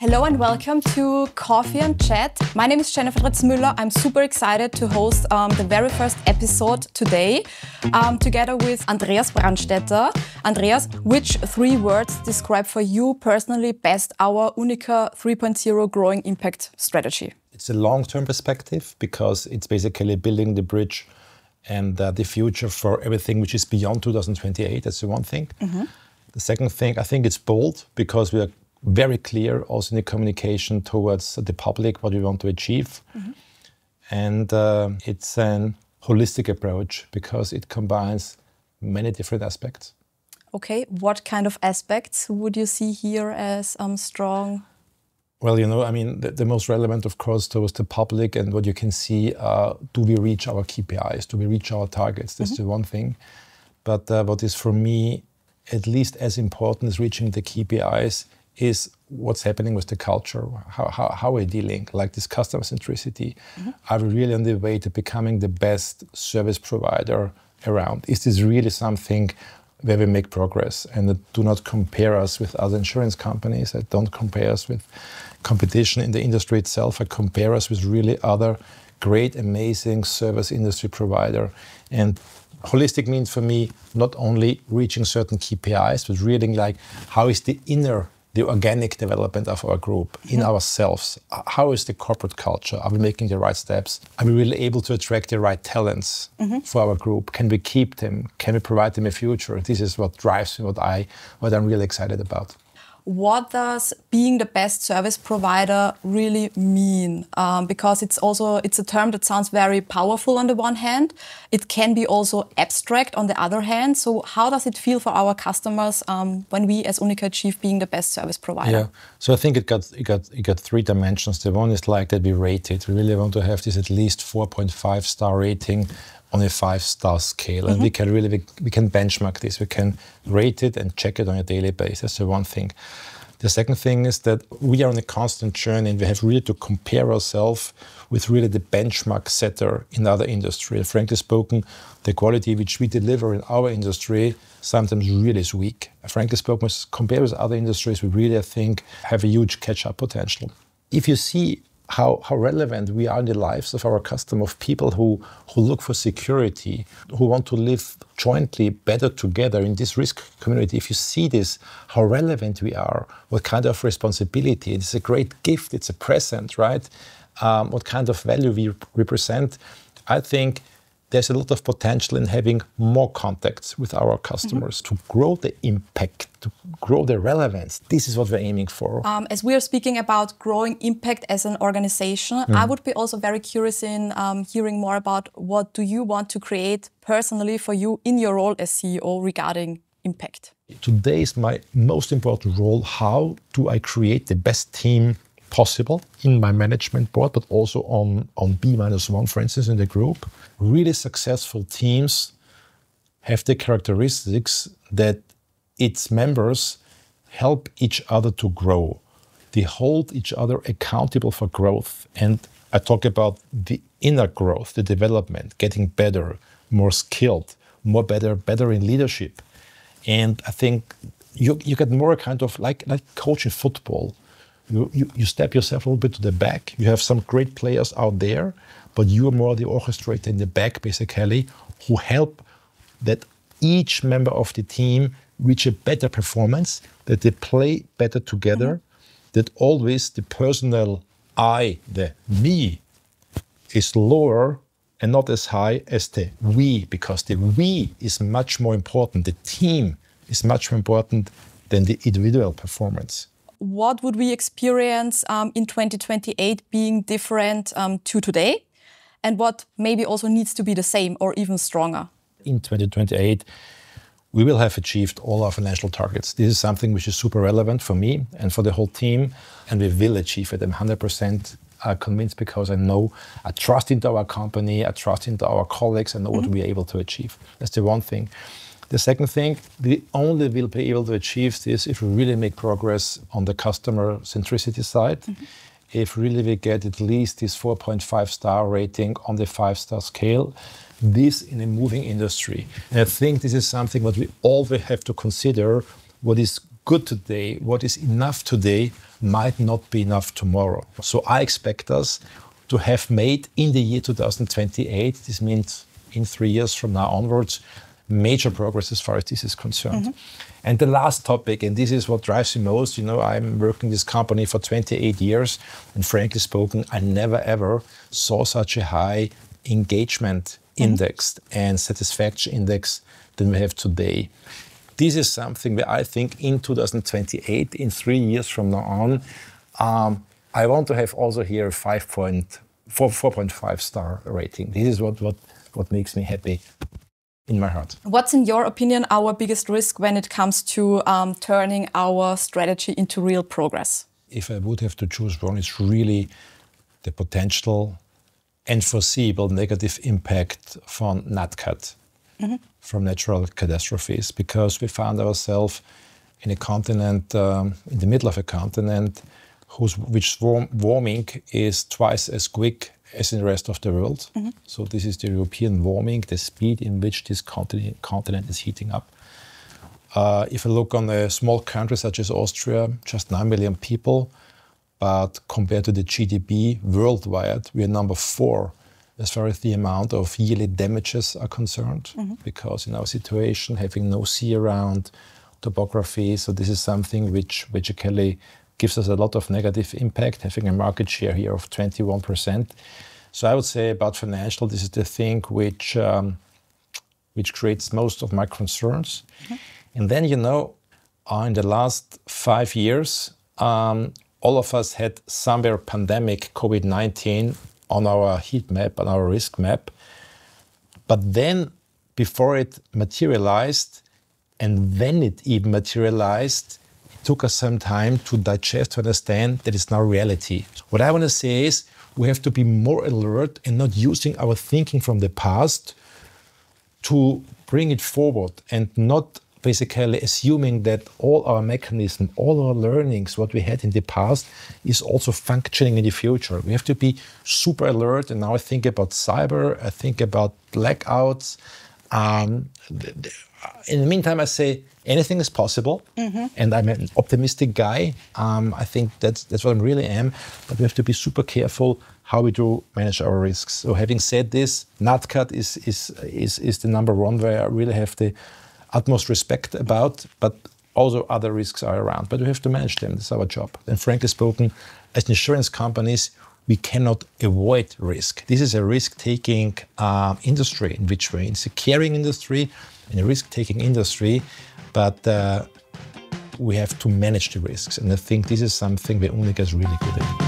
Hello and welcome to Coffee and Chat. My name is Jennifer Dritz-Müller. I'm super excited to host the very first episode today together with Andreas Brandstetter. Andreas, which 3 words describe for you personally best our UNIQA 3.0 growing impact strategy? It's a long-term perspective because it's basically building the bridge and the future for everything which is beyond 2028. That's the one thing. The second thing, I think it's bold because we are very clear also in the communication towards the public what we want to achieve. And it's an holistic approach because it combines many different aspects. Okay, what kind of aspects would you see here as strong? Well, you know, I mean, the most relevant, of course, towards the public and what you can see, do we reach our KPIs? Do we reach our targets? That's the one thing. But what is for me at least as important as reaching the KPIs is what's happening with the culture, how we're dealing, like this customer centricity. Are we really on the way to becoming the best service provider around? Is this really something where we make progress? And do not compare us with other insurance companies. I don't compare us with competition in the industry itself. I compare us with really other great, amazing service industry provider. And holistic means for me not only reaching certain KPIs, but really like how is the organic development of our group in ourselves. How is the corporate culture? Are we making the right steps? Are we really able to attract the right talents for our group? Can we keep them? Can we provide them a future? This is what drives me, what I'm really excited about. What does being the best service provider really mean? Because it's a term that sounds very powerful on the one hand. It can be also abstract on the other hand. So how does it feel for our customers when we as UNIQA achieve being the best service provider? Yeah, so I think it got 3 dimensions. The one is like that we rate it. We really want to have this at least 4.5 star rating on a 5-star scale. And we can benchmark this. We can rate it and check it on a daily basis. That's the one thing. The second thing is that we are on a constant journey and we have really to compare ourselves with really the benchmark setter in other industry. Frankly spoken, the quality which we deliver in our industry sometimes really is weak. Frankly spoken, compared with other industries, we really, I think, have a huge catch-up potential. If you see how relevant we are in the lives of our customers, of people who look for security, who want to live jointly better together in this risk community. If you see this, how relevant we are, what kind of responsibility, it's a great gift, it's a present, right? What kind of value we represent. I think there's a lot of potential in having more contacts with our customers to grow the impact, to grow the relevance. This is what we're aiming for. As we are speaking about growing impact as an organization, I would be also very curious in hearing more about what do you want to create personally for you in your role as CEO regarding impact? Today is my most important role. How do I create the best team possible in my management board, but also on B-1, for instance, in the group? Really successful teams have the characteristics that its members help each other to grow. They hold each other accountable for growth. And I talk about the inner growth, the development, getting better, more skilled, better in leadership. And I think you get more kind of like coaching football. You step yourself a little bit to the back. You have some great players out there, but you are more the orchestrator in the back, basically, who help that each member of the team reach a better performance, that they play better together, that always the personal I, the me, is lower and not as high as the we, because the we is much more important. The team is much more important than the individual performance. What would we experience in 2028 being different to today? And what maybe also needs to be the same or even stronger? In 2028, we will have achieved all our financial targets. This is something which is super relevant for me and for the whole team, and we will achieve it. I'm 100% convinced because I trust into our company, I trust into our colleagues, I know what we're able to achieve. That's the one thing. The second thing, we only will be able to achieve this if we really make progress on the customer centricity side. If really we get at least this 4.5 star rating on the 5-star scale, this in a moving industry. And I think this is something what we always have to consider, what is good today, what is enough today, might not be enough tomorrow. So I expect us to have made in the year 2028, this means in 3 years from now onwards, major progress as far as this is concerned. And the last topic, and this is what drives me most, I'm working this company for 28 years, and frankly spoken, I never ever saw such a high engagement index and satisfaction index than we have today. This is something where I think in 2028, in 3 years from now on, I want to have also here a 4.5 star rating. This is what makes me happy in my heart. What's, in your opinion, our biggest risk when it comes to turning our strategy into real progress? If I would have to choose one, it's really the potential and foreseeable negative impact from NatCat, from natural catastrophes, because we found ourselves in a continent, in the middle of a continent, which warming is twice as quick as in the rest of the world. So this is the European warming, the speed in which this continent is heating up. If I look on a small country such as Austria, just 9 million people, but compared to the GDP worldwide, we are number 4 as far as the amount of yearly damages are concerned, because in our situation, having no sea around, topography, so this is something which basically gives us a lot of negative impact, having a market share here of 21%. So I would say about financial, this is the thing which creates most of my concerns. And then, in the last 5 years, all of us had somewhere pandemic, COVID-19 on our heat map, on our risk map. But then, before it materialized, and when it even materialized, it took us some time to digest, to understand that it's now reality. What I want to say is we have to be more alert and not using our thinking from the past to bring it forward, and not basically assuming that all our mechanism, all our learnings, what we had in the past, is also functioning in the future. We have to be super alert, and now I think about cyber, I think about blackouts. In the meantime, I say anything is possible, and I'm an optimistic guy. I think that's what I really am, but we have to be super careful how we do manage our risks. So having said this, NatCat is the number one where I really have the utmost respect about, but also other risks are around. But we have to manage them, that's our job. And frankly spoken, as insurance companies, we cannot avoid risk. This is a risk-taking industry in which we're in. It's a caring industry and a risk-taking industry, but we have to manage the risks. And I think this is something where UNIQA is really good at.